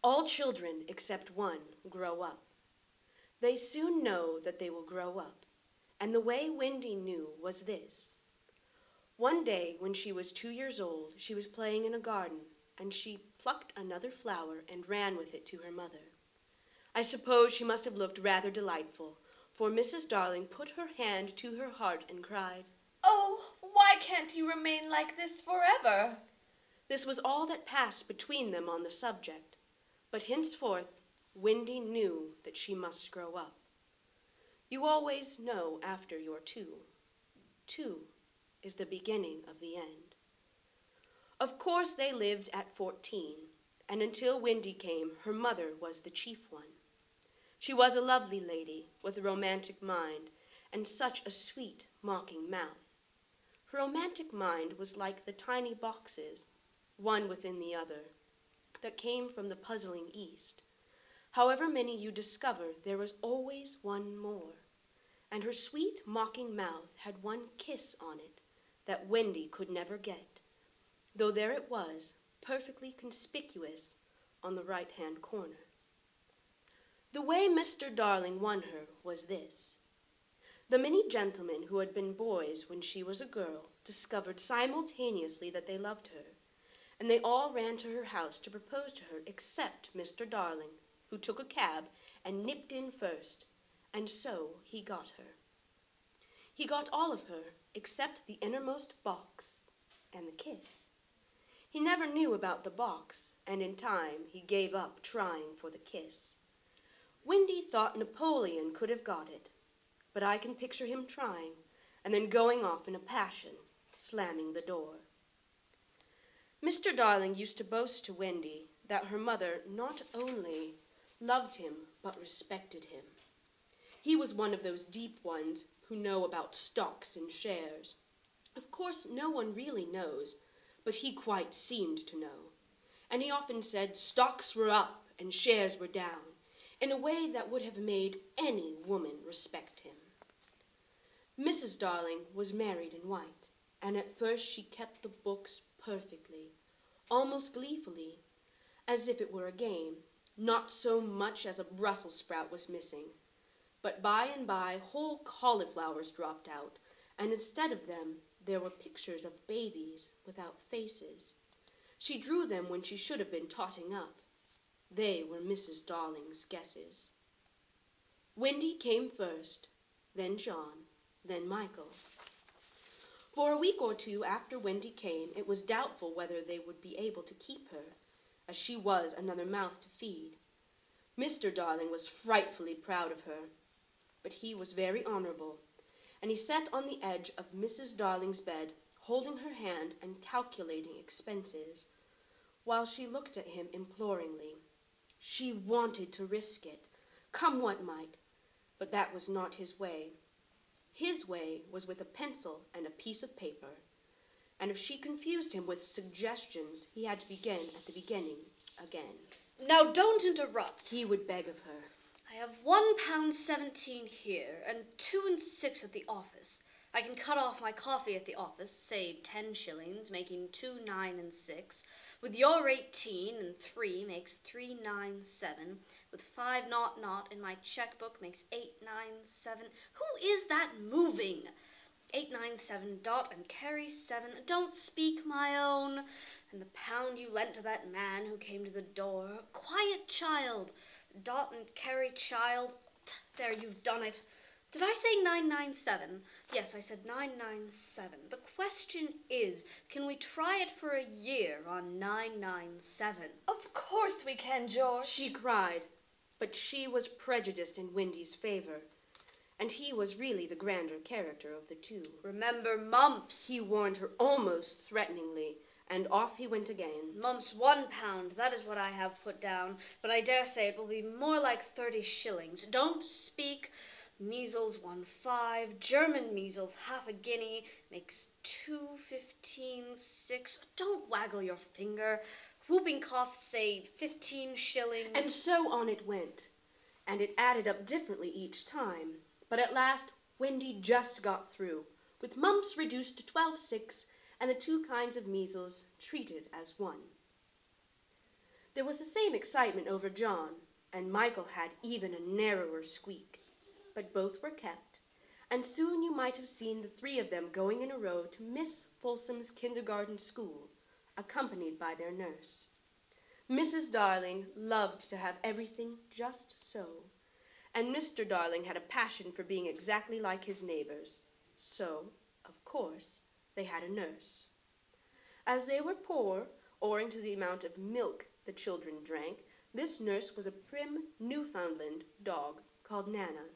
All children except one grow up. They soon know that they will grow up, and the way Wendy knew was this. One day when she was 2 years old, she was playing in a garden, and she plucked another flower and ran with it to her mother. I suppose she must have looked rather delightful, for Mrs. Darling put her hand to her heart and cried, "Oh, why can't he remain like this forever?" This was all that passed between them on the subject, but henceforth Wendy knew that she must grow up. You always know after you're 2. 2 is the beginning of the end. Of course they lived at 14, and until Wendy came, her mother was the chief one. She was a lovely lady with a romantic mind and such a sweet, mocking mouth. Her romantic mind was like the tiny boxes, one within the other, that came from the puzzling East. However many you discovered, there was always one more, and her sweet, mocking mouth had one kiss on it that Wendy could never get, though there it was, perfectly conspicuous on the right-hand corner. The way Mr. Darling won her was this. The many gentlemen who had been boys when she was a girl discovered simultaneously that they loved her, and they all ran to her house to propose to her except Mr. Darling, who took a cab and nipped in first, and so he got her. He got all of her except the innermost box and the kiss. He never knew about the box, and in time he gave up trying for the kiss. Wendy thought Napoleon could have got it, but I can picture him trying, and then going off in a passion, slamming the door. Mr. Darling used to boast to Wendy that her mother not only loved him, but respected him. He was one of those deep ones who know about stocks and shares. Of course, no one really knows, but he quite seemed to know. And he often said stocks were up and shares were down, in a way that would have made any woman respect him. Mrs. Darling was married in white, and at first she kept the books perfectly, almost gleefully, as if it were a game. Not so much as a Brussels sprout was missing. But by and by whole cauliflowers dropped out, and instead of them there were pictures of babies without faces. She drew them when she should have been totting up. They were Mrs. Darling's guesses. Wendy came first, then John, then Michael. For a week or two after Wendy came, it was doubtful whether they would be able to keep her, as she was another mouth to feed. Mr. Darling was frightfully proud of her, but he was very honorable, and he sat on the edge of Mrs. Darling's bed, holding her hand and calculating expenses, while she looked at him imploringly. She wanted to risk it, come what might, but that was not his way. His way was with a pencil and a piece of paper, and if she confused him with suggestions, he had to begin at the beginning again. "Now don't interrupt," he would beg of her. "I have £1.17 here, and 2 and 6 at the office. I can cut off my coffee at the office, say 10 shillings, making 2, 9, and 6. With your 18 and 3 makes 3, 9, 7. With 5, 0, in my checkbook makes 8, 9, 7. Who is that moving? 8, 9, 7, dot and carry 7. Don't speak, my own. And the pound you lent to that man who came to the door. Quiet, child. Dot and carry, child. There, you've done it. Did I say 997? Yes, I said 997. The question is, can we try it for a year on 997? "Of course we can, George," she cried, but she was prejudiced in Wendy's favor, and he was really the grander character of the two. Remember mumps, he warned her almost threateningly, and off he went again. Mumps £1, that is what I have put down, but I dare say it will be more like 30 shillings. Don't speak. Measles 1.5, German measles half a guinea, makes 2.15, 6. Don't waggle your finger. Whooping cough, say 15 shillings. And so on it went, and it added up differently each time. But at last Wendy just got through, with mumps reduced to 12.6 and the 2 kinds of measles treated as one. There was the same excitement over John, and Michael had even a narrower squeak, but both were kept, and soon you might have seen the three of them going in a row to Miss Folsom's kindergarten school, accompanied by their nurse. Mrs. Darling loved to have everything just so, and Mr. Darling had a passion for being exactly like his neighbors. So, of course, they had a nurse. As they were poor, owing to the amount of milk the children drank, this nurse was a prim Newfoundland dog called Nana,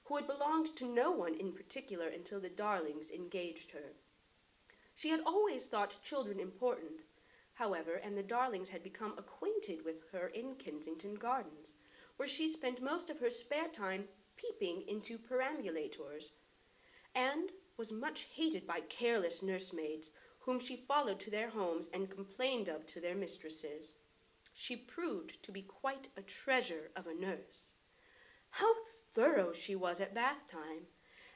who had belonged to no one in particular until the Darlings engaged her. She had always thought children important, however, and the Darlings had become acquainted with her in Kensington Gardens, where she spent most of her spare time peeping into perambulators, and was much hated by careless nursemaids, whom she followed to their homes and complained of to their mistresses. She proved to be quite a treasure of a nurse. How thorough she was at bath time,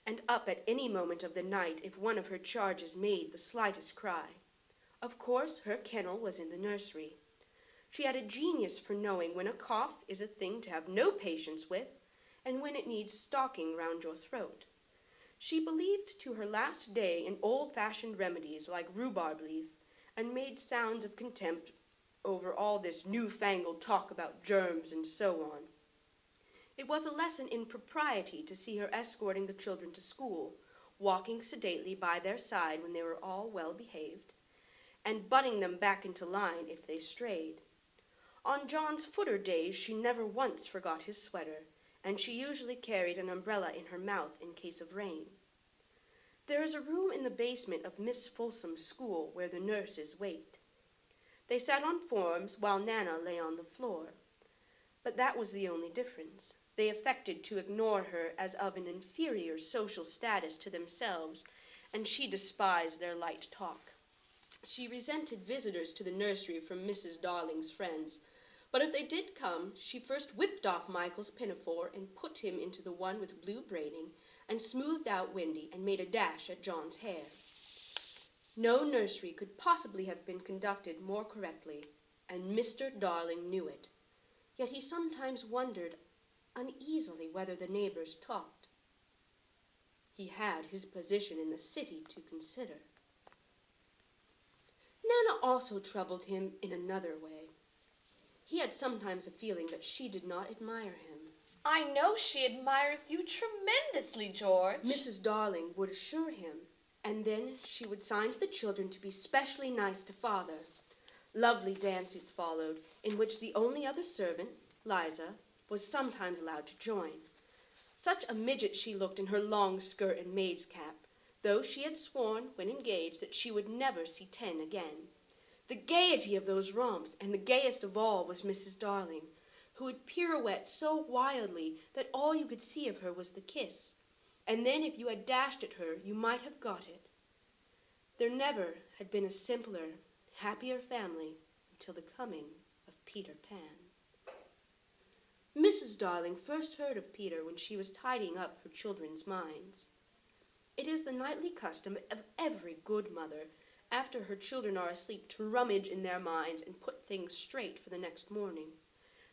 and up at any moment of the night if one of her charges made the slightest cry. Of course, her kennel was in the nursery. She had a genius for knowing when a cough is a thing to have no patience with, and when it needs stalking round your throat. She believed to her last day in old-fashioned remedies like rhubarb leaf, and made sounds of contempt over all this newfangled talk about germs and so on. It was a lesson in propriety to see her escorting the children to school, walking sedately by their side when they were all well behaved, and butting them back into line if they strayed. On John's footer days she never once forgot his sweater, and she usually carried an umbrella in her mouth in case of rain. There is a room in the basement of Miss Folsom's school where the nurses wait. They sat on forms while Nana lay on the floor. But that was the only difference. They affected to ignore her as of an inferior social status to themselves, and she despised their light talk. She resented visitors to the nursery from Mrs. Darling's friends, but if they did come, she first whipped off Michael's pinafore and put him into the one with blue braiding, and smoothed out Wendy and made a dash at John's hair. No nursery could possibly have been conducted more correctly, and Mr. Darling knew it. Yet he sometimes wondered uneasily whether the neighbors talked. He had his position in the city to consider. Nana also troubled him in another way. He had sometimes a feeling that she did not admire him. I know she admires you tremendously, George. Mrs. Darling would assure him, and then she would sign to the children to be specially nice to father. Lovely dances followed, in which the only other servant, Liza, was sometimes allowed to join. Such a midget she looked in her long skirt and maid's cap, though she had sworn, when engaged, that she would never see 10 again. The gaiety of those romps, and the gayest of all, was Mrs. Darling, who would pirouette so wildly that all you could see of her was the kiss, and then if you had dashed at her, you might have got it. There never had been a simpler, happier family until the coming of Peter Pan. Mrs. Darling first heard of Peter when she was tidying up her children's minds. It is the nightly custom of every good mother, after her children are asleep, to rummage in their minds and put things straight for the next morning,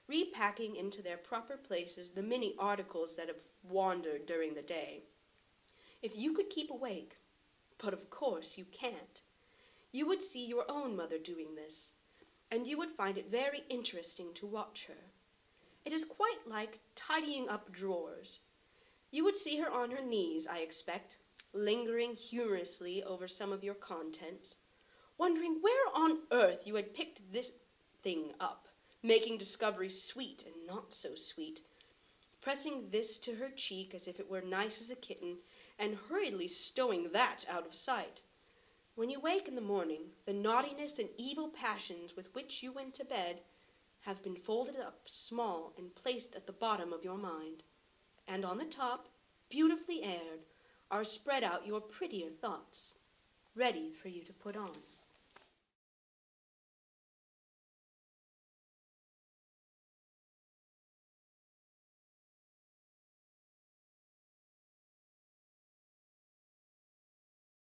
repacking into their proper places the many articles that have wandered during the day. If you could keep awake, but of course you can't, you would see your own mother doing this, and you would find it very interesting to watch her. It is quite like tidying up drawers. You would see her on her knees, I expect, lingering humorously over some of your contents, wondering where on earth you had picked this thing up, making discoveries sweet and not so sweet, pressing this to her cheek as if it were nice as a kitten, and hurriedly stowing that out of sight. When you wake in the morning, the naughtiness and evil passions with which you went to bed have been folded up small and placed at the bottom of your mind, and on the top, beautifully aired, are spread out your prettier thoughts, ready for you to put on.